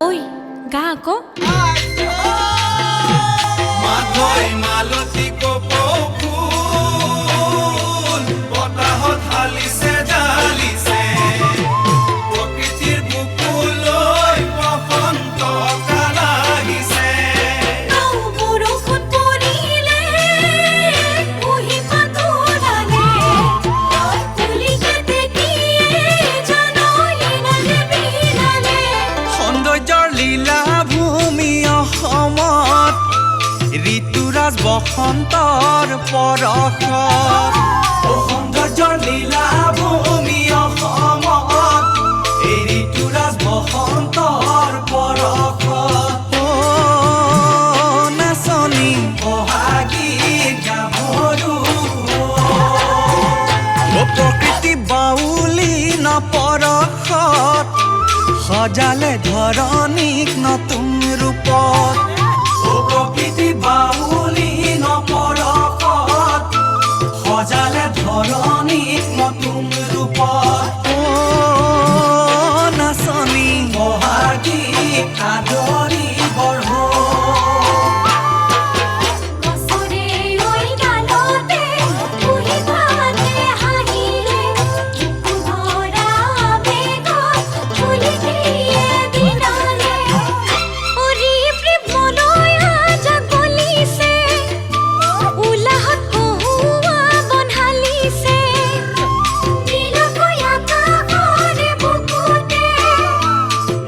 ঐ গা আকৌ মাধৈ মালতী কপৌফুল বতাহত হালিছে জালিছে প্ৰকৃতিৰ বুকুলৈ বসন্ত কাল আহিছে বৰষুণ পৰিলে কুঁহি পাত ওলালে তুলিকে দেখিয়ে জানৈ নালে বিলালে সৌন্দৰ্যৰ লীলা ভূমি অসমত ঋতুৰাজ বসন্তৰ পৰশত সৌন্দৰ্যৰ লীলা ভূমি অসমত এই ঋতুৰাজ বসন্তৰ পৰশত নাচনী বহাগী গাভৰু প্ৰকৃতি বাউলী নপৰশত সজালে ধৰণীক নতুন ৰূপত প্ৰকৃতি বাউলী নপৰশত সজালে ধৰণীক নতুন ৰূপত নাচনী বহাগী আদৰি বঢ় গছৰে ঐ ডালতে কুঁহি পাতে হাঁহিলে ভৰা বেগত তুলিকে বিলালে ৰিপ ৰিপ মলৈ আজা গলিছে উলাহত কহুৱা বনহালিছে নীলকৈ আকাশৰে বুকুতে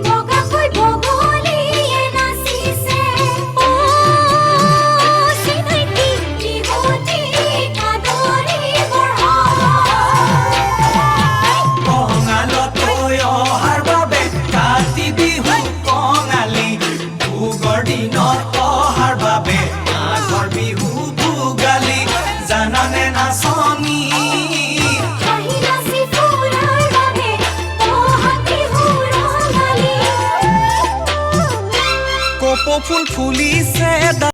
বগাকৈ বগলীয়ে নাচিছে চিনাকি বিভূতিক আদৰি বঢ় কঙালতৈ অহাৰ বাবে কাতি বিহু কঙালী ভোগৰ দিনত অহাৰ বাবে মাঘৰ বিহু ভোগালী জানানে নাচনী হাঁহি নাচি ফুৰাৰ বাবে বহাগ বিহু ৰঙালী কপৌ ফুল ফুলিছে